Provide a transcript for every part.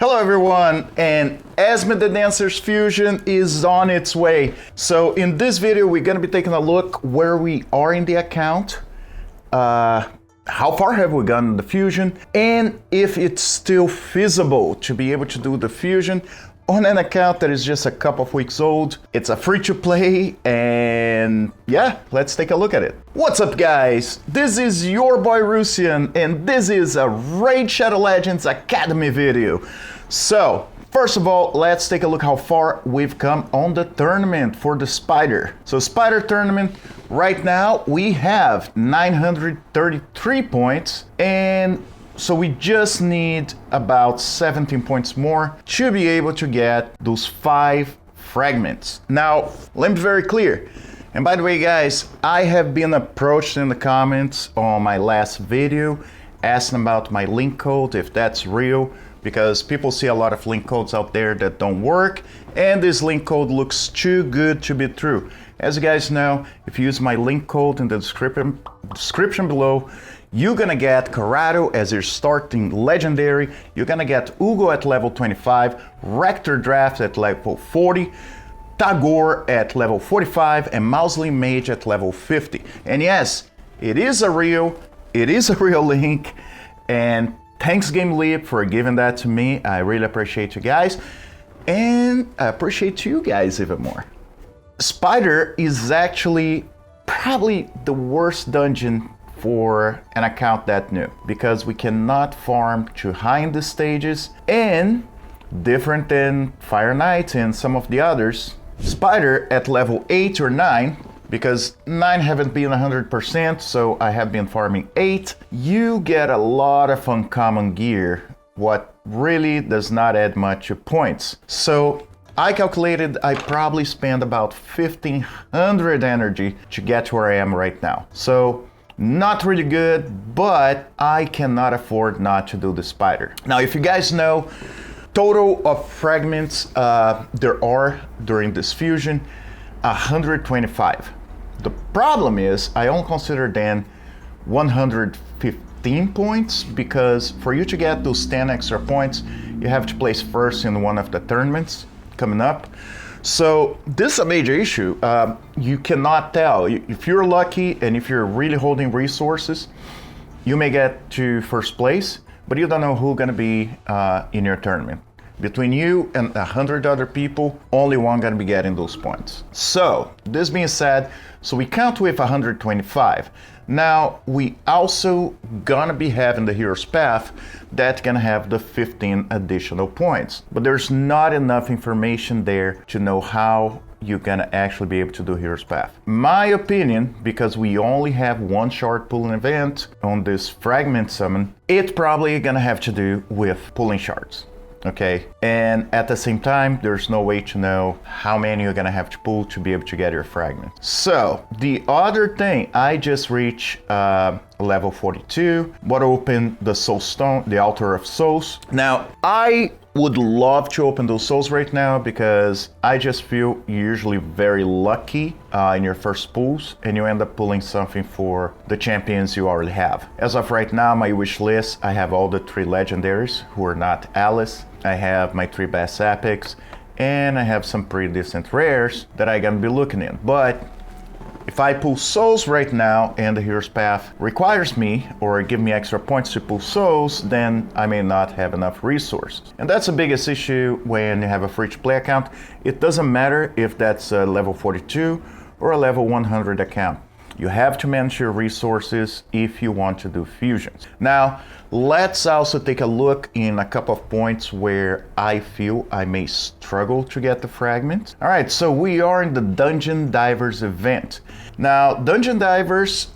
Hello everyone, and Esme the Dancer's fusion is on its way. So in this video we're going to be taking a look where we are in the account, how far have we gone in the fusion, and if it's still feasible to be able to do the fusion on an account that is just a couple of weeks old. It's a free-to-play, and yeah, let's take a look at it. What's up guys? This is your boy Russian, and this is a Raid Shadow Legends Academy video. So, first of all, let's take a look how far we've come on the tournament for the Spider. So Spider tournament, right now we have 933 points, and so we just need about 17 points more to be able to get those 5 fragments. Now, let me be very clear. And by the way, guys, I have been approached in the comments on my last video asking about my link code, if that's real, because people see a lot of link codes out there that don't work, and this link code looks too good to be true. As you guys know, if you use my link code in the description below, you're gonna get Karato as your starting legendary, you're gonna get Uugo at level 25, Rector Drath at level 40, Tagoar at level 45, and Mausoleum Mage at level 50. And yes, it is a real link, and thanks Game Leap for giving that to me. I really appreciate you guys, and I appreciate you guys even more. Spider is actually probably the worst dungeon for an account that new, because we cannot farm too high in the stages, and different than Fire Knight and some of the others, Spider at level 8 or 9, because 9 haven't been 100%, so I have been farming 8, you get a lot of uncommon gear, what really does not add much to points. So I calculated I probably spend about 1500 energy to get to where I am right now. So not really good, but I cannot afford not to do the Spider. Now, if you guys know, total of fragments there are during this fusion, 125. The problem is I only consider then 115 points, because for you to get those 10 extra points, you have to place first in one of the tournaments coming up. So this is a major issue. You cannot tell. If you're lucky and if you're really holding resources, you may get to first place, but you don't know who's gonna be in your tournament. Between you and 100 other people, only one gonna be getting those points. So this being said, so we count with 125. Now we also gonna be having the Hero's Path that's gonna have the 15 additional points, but there's not enough information there to know how you're gonna actually be able to do Hero's Path. My opinion, because we only have one shard pulling event on this fragment summon, it's probably gonna have to do with pulling shards. Okay, and at the same time, there's no way to know how many you're gonna have to pull to be able to get your fragment. So the other thing, I just reached level 42, but opened the Soul Stone, the Altar of Souls. Now, I would love to open those souls right now, because I just feel you're usually very lucky in your first pulls, and you end up pulling something for the champions you already have. As of right now, my wish list, I have all the 3 legendaries who are not Alice. I have my 3 best epics, and I have some pretty decent rares that I'm gonna be looking in. But if I pull souls right now and the Hero's Path requires me or give me extra points to pull souls, then I may not have enough resources. And that's the biggest issue when you have a free-to-play account. It doesn't matter if that's a level 42 or a level 100 account. You have to manage your resources if you want to do fusions. Now, let's also take a look in a couple of points where I feel I may struggle to get the fragments. All right, so we are in the Dungeon Divers event. Now, Dungeon Divers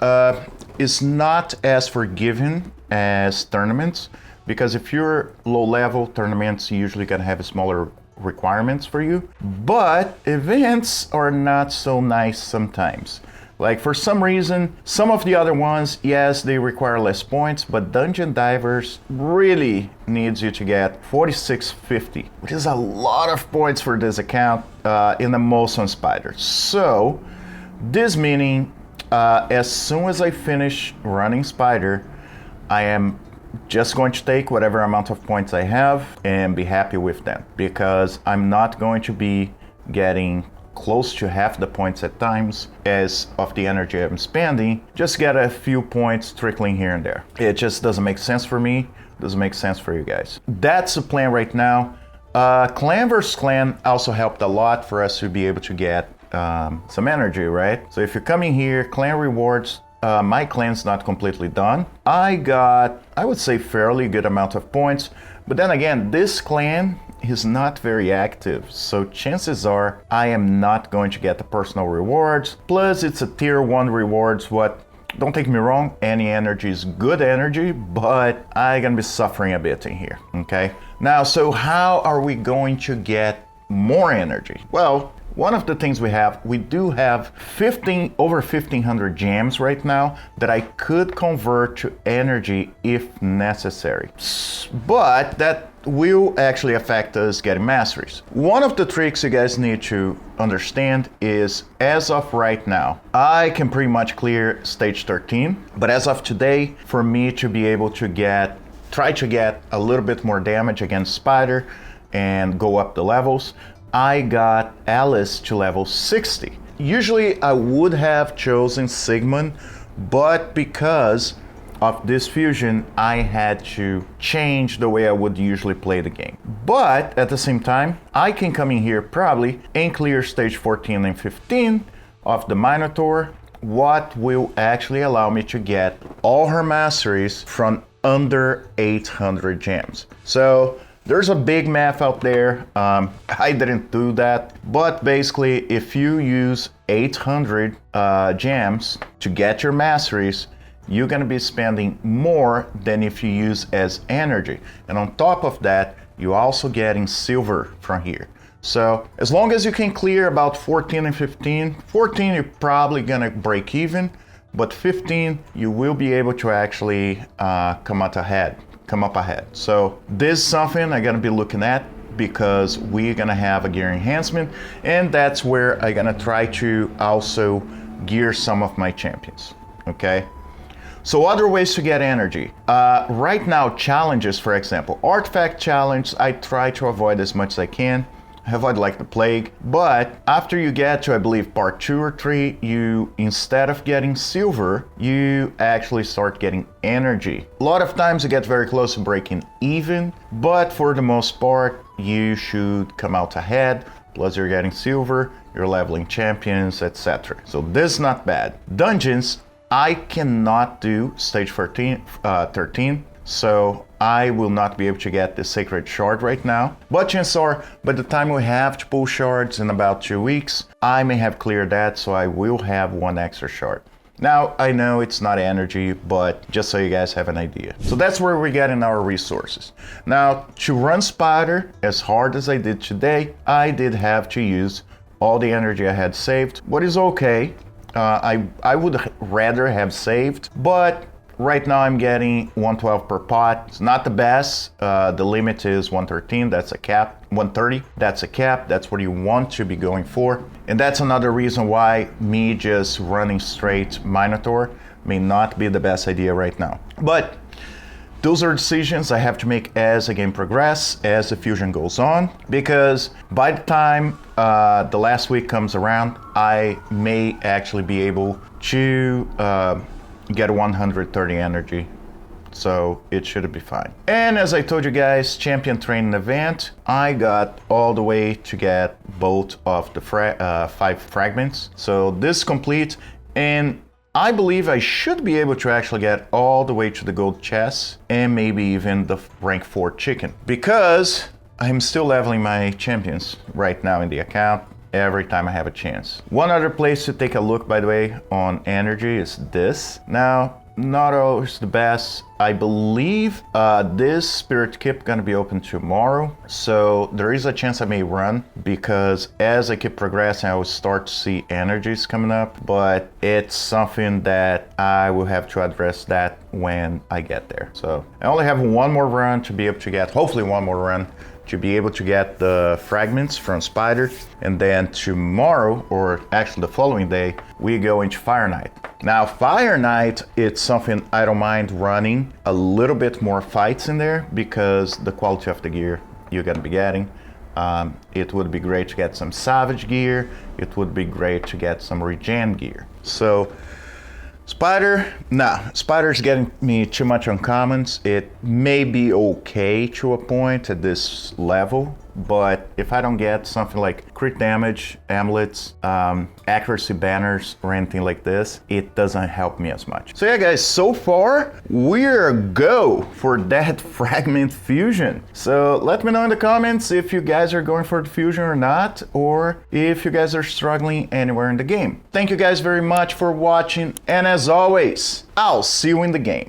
is not as forgiving as tournaments, because if you're low level, tournaments usually gonna have smaller requirements for you, but events are not so nice sometimes. Like, for some reason, some of the other ones, yes, they require less points, but Dungeon Divers really needs you to get 4650, which is a lot of points for this account in the most on Spider. So, this meaning, as soon as I finish running Spider, I am just going to take whatever amount of points I have and be happy with them, because I'm not going to be getting close to half the points at times as of the energy I'm spending. Just get a few points trickling here and there. It just doesn't make sense for me, doesn't make sense for you guys. That's the plan right now. Clan versus clan also helped a lot for us to be able to get some energy, right? So if you're coming here, clan rewards, my clan's not completely done. I got, I would say, fairly good amount of points, but then again, this clan is not very active, so chances are I am not going to get the personal rewards. Plus it's a tier 1 rewards. What, don't take me wrong, any energy is good energy, but I'm gonna be suffering a bit in here, okay? Now, so how are we going to get more energy? Well, one of the things we do have over 1,500 gems right now that I could convert to energy if necessary. But that will actually affect us getting masteries. One of the tricks you guys need to understand is, as of right now, I can pretty much clear stage 13, but as of today, for me to be able to try to get a little bit more damage against Spider and go up the levels, I got Alice to level 60. Usually I would have chosen Sigmund, but because of this fusion, I had to change the way I would usually play the game. But at the same time, I can come in here probably and clear stage 14 and 15 of the Minotaur, what will actually allow me to get all her masteries from under 800 gems. So there's a big math out there. I didn't do that, but basically if you use 800 gems to get your masteries, you're gonna be spending more than if you use as energy. And on top of that, you're also getting silver from here. So as long as you can clear about 14 and 15, 14 you're probably gonna break even, but 15 you will be able to actually come up ahead. So this is something I'm gonna be looking at, because we're gonna have a gear enhancement, and that's where I'm gonna try to also gear some of my champions, okay? So other ways to get energy. Right now, challenges, for example, artifact challenge, I try to avoid as much as I can. Avoid like the plague. But after you get to, I believe, part 2 or 3, you, instead of getting silver, you actually start getting energy. A lot of times you get very close to breaking even, but for the most part, you should come out ahead. Plus you're getting silver, you're leveling champions, etc. So this is not bad. Dungeons, I cannot do stage 13, so I will not be able to get the Sacred Shard right now. But chances are, by the time we have to pull shards in about 2 weeks, I may have cleared that, so I will have 1 extra shard. Now, I know it's not energy, but just so you guys have an idea. So that's where we're getting our resources. Now, to run Spider, as hard as I did today, I did have to use all the energy I had saved, what is okay. I would rather have saved, but right now I'm getting 112 per pot. It's not the best. The limit is 113, that's a cap. 130, that's a cap. That's what you want to be going for. And that's another reason why me just running straight Minotaur may not be the best idea right now. But those are decisions I have to make as the game progresses, as the fusion goes on, because by the time the last week comes around, I may actually be able to get 130 energy, so it should be fine. And as I told you guys, champion training event, I got all the way to get both of the 5 fragments. So this is complete, and I believe I should be able to actually get all the way to the gold chest and maybe even the rank 4 chicken, because I'm still leveling my champions right now in the account every time I have a chance. One other place to take a look, by the way, on energy is this. Now, not always the best. I believe this spirit keep gonna be open tomorrow, so there is a chance I may run, because as I keep progressing I will start to see energies coming up, but it's something that I will have to address that when I get there. So I only have one more run to be able to get, hopefully one more run to be able to get the fragments from Spider, and then tomorrow, or actually the following day, we go into Fire Knight. Now, Fire Knight, it's something I don't mind running a little bit more fights in there because the quality of the gear you're gonna be getting. It would be great to get some Savage gear. It would be great to get some Regen gear. So, Spider, nah, Spider's getting me too much uncommons. It may be okay to a point at this level, but if I don't get something like crit damage, amulets, accuracy banners, or anything like this, it doesn't help me as much. So yeah, guys, so far, we're a go for that fragment fusion. So let me know in the comments if you guys are going for the fusion or not, or if you guys are struggling anywhere in the game. Thank you guys very much for watching, and as always, I'll see you in the game.